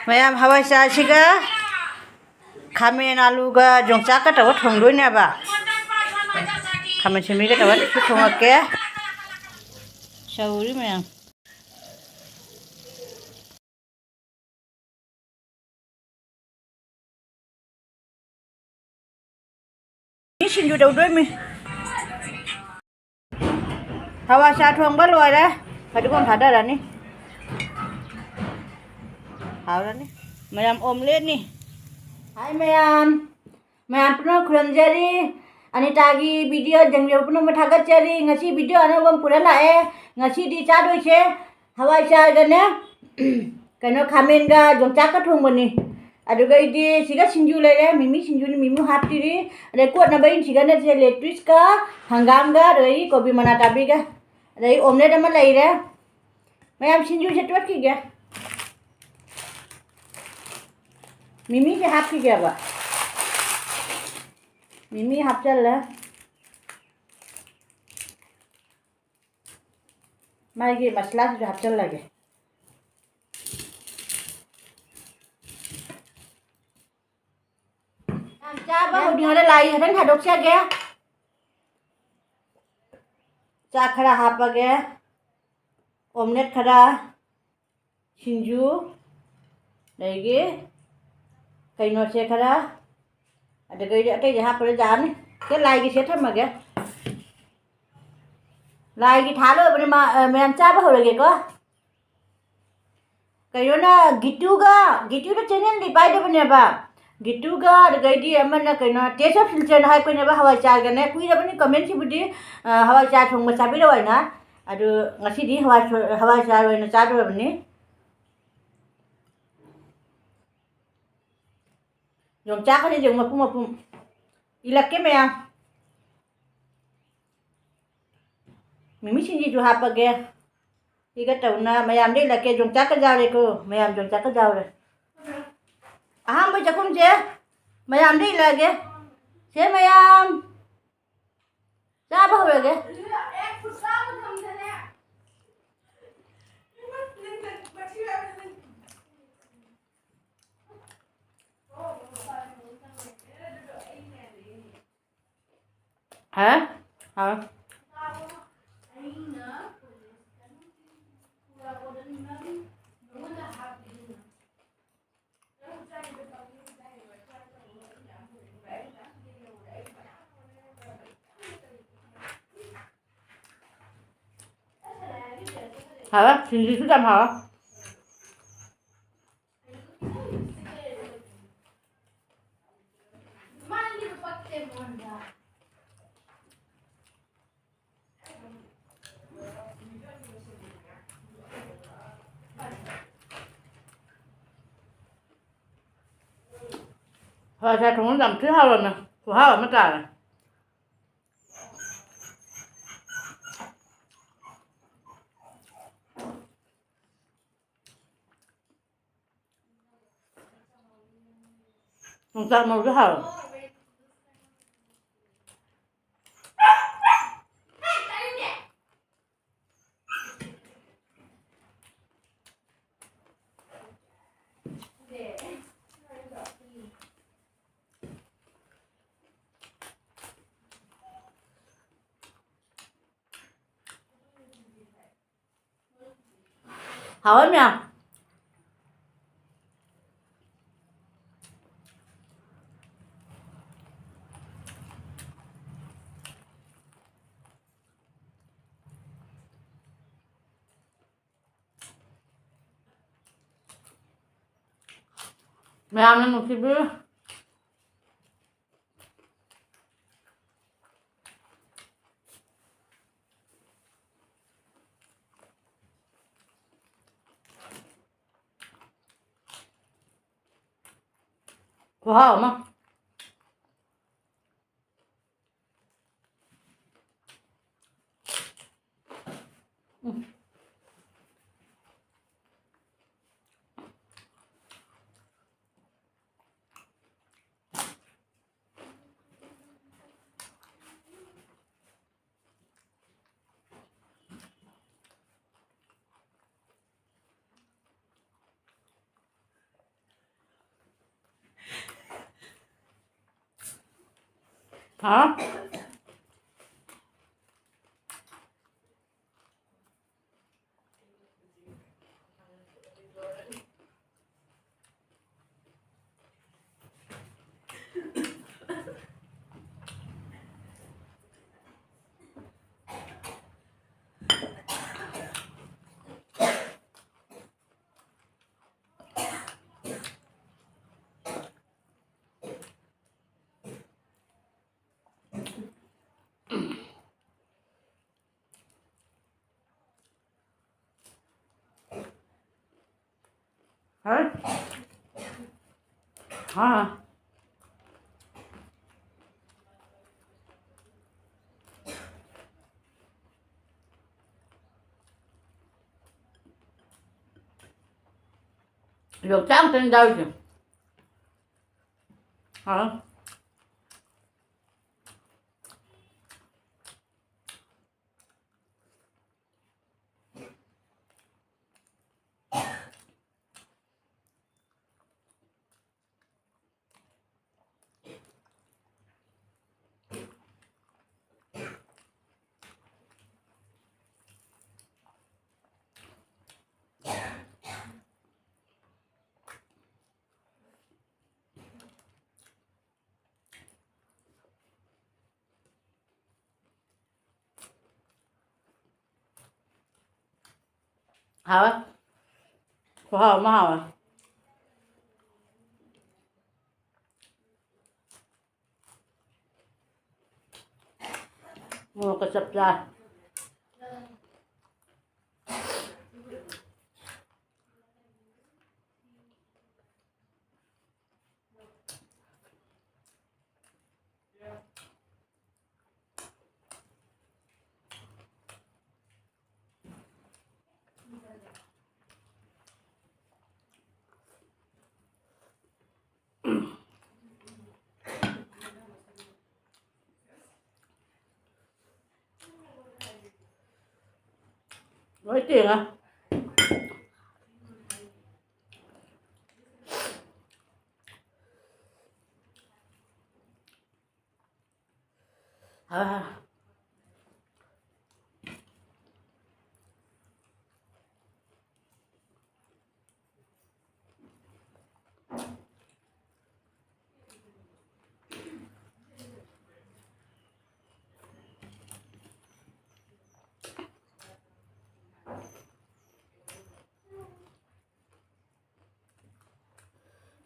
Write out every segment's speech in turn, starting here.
Ma'am हवाई चासिगा खामेन आलुगा यongchak का तवा थोंदोइनेबा खामेन सिमिगा तवा थोंगाके साउरि ma'am singju daudoi mi hawai cha thongba loire kadikon thada ni hawra ni ma'am omelette ni hai ma'am पुनो खुरमजरी अनितागी video जंगलियो पुनो मथागचरी ngasi video anabam pura lae ngasi di chadoise hawai cha gane kano khamen ga yongchak ka thongbani aduga idi siga singju lere mimi singju ni mimu haptiri ade kot na bain siga na je lettuce ka hangam ga rei kobi mana tabi ga rei omelette ama laire ma'am singju se twat ki ga mimi se hap ki ga ba mimi hap chal la mai ge masala se hap chal lage cha ba ho dinga lai hadan thadok cha ge cha khara hap ge omelette khara singju lagi kaino se khara ada gaya ada jahat pada jalan ni ke lai gi se thama ge lai gi thalo bani ma'am cha ba ho lage ko kayo na gitu da channel di pai de bani ba gitu ga ada gaya di amana kaino taste of filter hai ko ne ba hawai cha ga ne kui da bani comment si budi hawai cha thong ma sabi rawai na adu ngasi di hawai cha rawai na cha do bani yongchak ni jeng mapum ilak ke ma'am mimi singji ju hap ge iga tauna ma'am de lake yongchak ka jaw re ko ma'am yongchak ka jaw re aham ba jakum je ma'am de lage se ma'am cha ba hobe ge hả hả hả thì gì thứ hả hả cha thùng làm thứ hai rồi nè của hai rồi mới trả này không sao một cái hở hỏi nha mẹ ăn lên một cái bữa wow mà hả hả hả luộc trắng trên đâu chứ hả hả hả mà hả mua cái sập ra với tiền à hả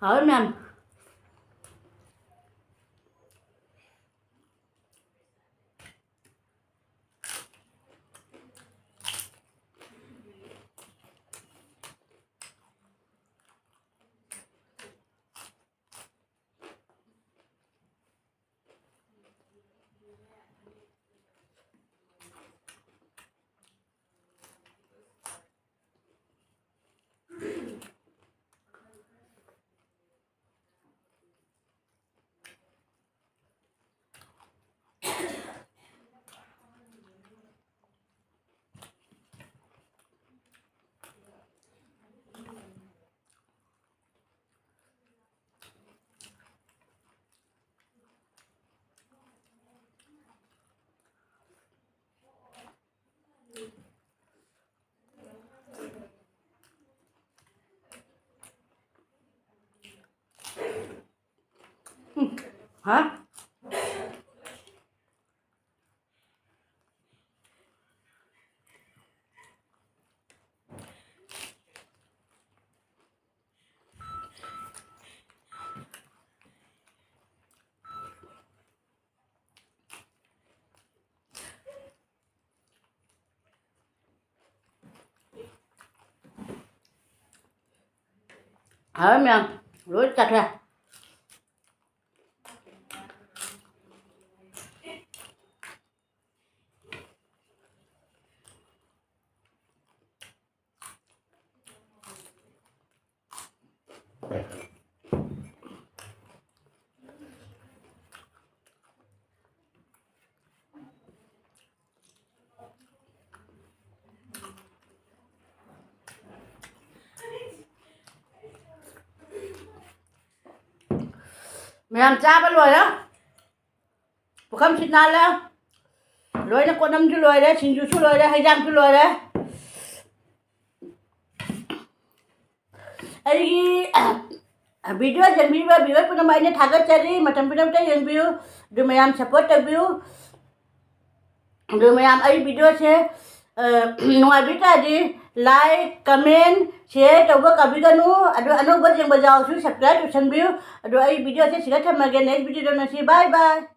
hả nè hả hả nè rửa chặt ra mày làm cha bắt rồi đó Bukan sinala. Loy na ko nam ju loy da, singju su loy da, hwaijar su loy da. Ai video jeng video pun nama ini thagat cari macam pun yang view dumayam support view dumayam ai video se nuai bita di like comment share coba kabiganu aduh anu buat yang bajau su subscribe to view aduh ai video se sigat sama next video donasi bye bye.